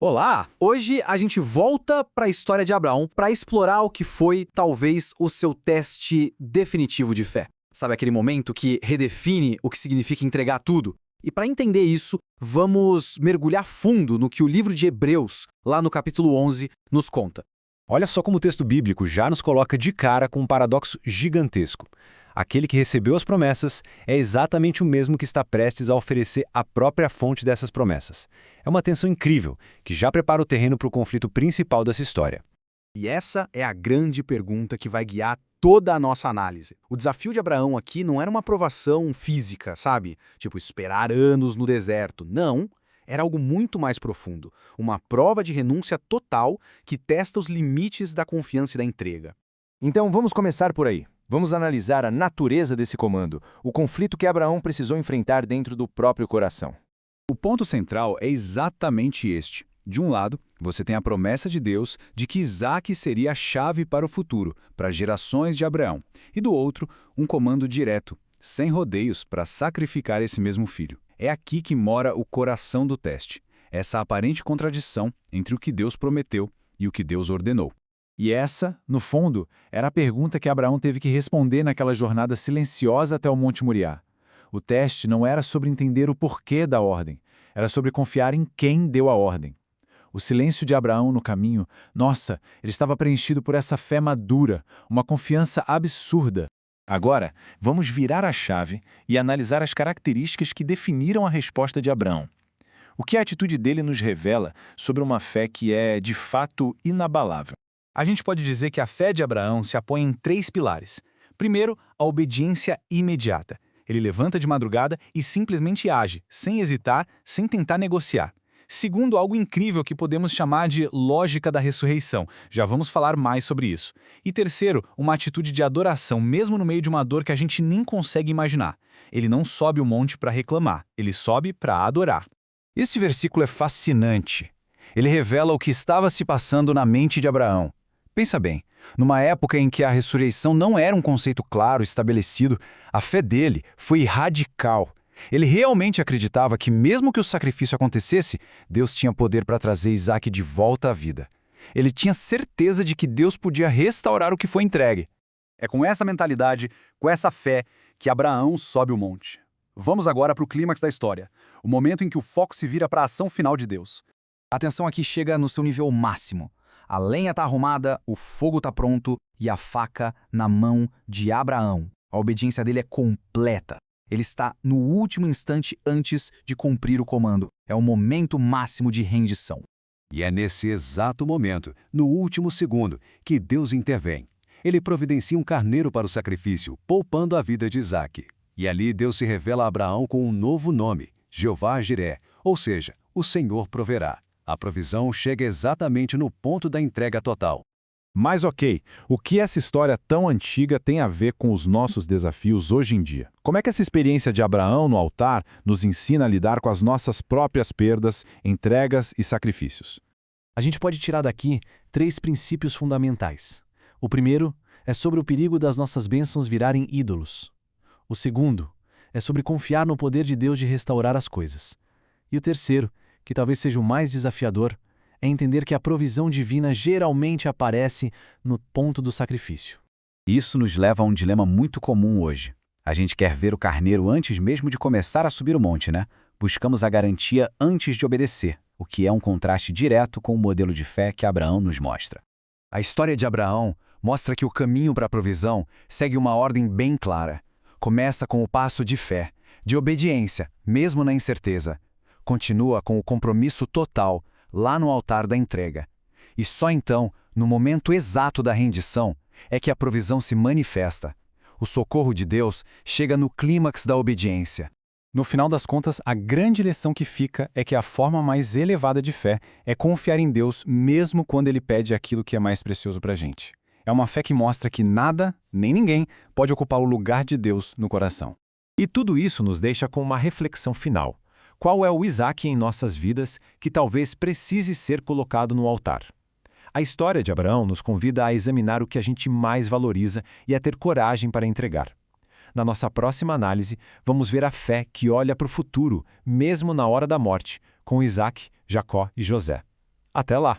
Olá! Hoje a gente volta para a história de Abraão para explorar o que foi, talvez, o seu teste definitivo de fé. Sabe aquele momento que redefine o que significa entregar tudo? E para entender isso, vamos mergulhar fundo no que o livro de Hebreus, lá no capítulo 11, nos conta. Olha só como o texto bíblico já nos coloca de cara com um paradoxo gigantesco. Aquele que recebeu as promessas é exatamente o mesmo que está prestes a oferecer a própria fonte dessas promessas. É uma tensão incrível, que já prepara o terreno para o conflito principal dessa história. E essa é a grande pergunta que vai guiar toda a nossa análise. O desafio de Abraão aqui não era uma provação física, sabe? Tipo, esperar anos no deserto. Não, era algo muito mais profundo. Uma prova de renúncia total que testa os limites da confiança e da entrega. Então vamos começar por aí. Vamos analisar a natureza desse comando, o conflito que Abraão precisou enfrentar dentro do próprio coração. O ponto central é exatamente este. De um lado, você tem a promessa de Deus de que Isaque seria a chave para o futuro, para as gerações de Abraão. E do outro, um comando direto, sem rodeios, para sacrificar esse mesmo filho. É aqui que mora o coração do teste. Essa aparente contradição entre o que Deus prometeu e o que Deus ordenou. E essa, no fundo, era a pergunta que Abraão teve que responder naquela jornada silenciosa até o Monte Moriá. O teste não era sobre entender o porquê da ordem, era sobre confiar em quem deu a ordem. O silêncio de Abraão no caminho, nossa, ele estava preenchido por essa fé madura, uma confiança absurda. Agora, vamos virar a chave e analisar as características que definiram a resposta de Abraão. O que a atitude dele nos revela sobre uma fé que é, de fato, inabalável. A gente pode dizer que a fé de Abraão se apoia em 3 pilares. Primeiro, a obediência imediata. Ele levanta de madrugada e simplesmente age, sem hesitar, sem tentar negociar. Segundo, algo incrível que podemos chamar de lógica da ressurreição. Já vamos falar mais sobre isso. E terceiro, uma atitude de adoração, mesmo no meio de uma dor que a gente nem consegue imaginar. Ele não sobe o monte para reclamar, ele sobe para adorar. Este versículo é fascinante. Ele revela o que estava se passando na mente de Abraão. Pensa bem, numa época em que a ressurreição não era um conceito claro, estabelecido, a fé dele foi radical. Ele realmente acreditava que, mesmo que o sacrifício acontecesse, Deus tinha poder para trazer Isaque de volta à vida. Ele tinha certeza de que Deus podia restaurar o que foi entregue. É com essa mentalidade, com essa fé, que Abraão sobe o monte. Vamos agora para o clímax da história, o momento em que o foco se vira para a ação final de Deus. A atenção aqui chega no seu nível máximo. A lenha está arrumada, o fogo está pronto e a faca na mão de Abraão. A obediência dele é completa. Ele está no último instante antes de cumprir o comando. É o momento máximo de rendição. E é nesse exato momento, no último segundo, que Deus intervém. Ele providencia um carneiro para o sacrifício, poupando a vida de Isaque. E ali Deus se revela a Abraão com um novo nome, Jeová-Jiré, ou seja, o Senhor proverá. A provisão chega exatamente no ponto da entrega total. Mas ok, o que essa história tão antiga tem a ver com os nossos desafios hoje em dia? Como é que essa experiência de Abraão no altar nos ensina a lidar com as nossas próprias perdas, entregas e sacrifícios? A gente pode tirar daqui 3 princípios fundamentais. O primeiro é sobre o perigo das nossas bênçãos virarem ídolos. O segundo é sobre confiar no poder de Deus de restaurar as coisas. E o terceiro, que talvez seja o mais desafiador, é entender que a provisão divina geralmente aparece no ponto do sacrifício. Isso nos leva a um dilema muito comum hoje. A gente quer ver o carneiro antes mesmo de começar a subir o monte, né? Buscamos a garantia antes de obedecer, o que é um contraste direto com o modelo de fé que Abraão nos mostra. A história de Abraão mostra que o caminho para a provisão segue uma ordem bem clara. Começa com o passo de fé, de obediência, mesmo na incerteza. Continua com o compromisso total, lá no altar da entrega. E só então, no momento exato da rendição, é que a provisão se manifesta. O socorro de Deus chega no clímax da obediência. No final das contas, a grande lição que fica é que a forma mais elevada de fé é confiar em Deus mesmo quando Ele pede aquilo que é mais precioso para a gente. É uma fé que mostra que nada, nem ninguém, pode ocupar o lugar de Deus no coração. E tudo isso nos deixa com uma reflexão final. Qual é o Isaque em nossas vidas que talvez precise ser colocado no altar? A história de Abraão nos convida a examinar o que a gente mais valoriza e a ter coragem para entregar. Na nossa próxima análise, vamos ver a fé que olha para o futuro, mesmo na hora da morte, com Isaque, Jacó e José. Até lá!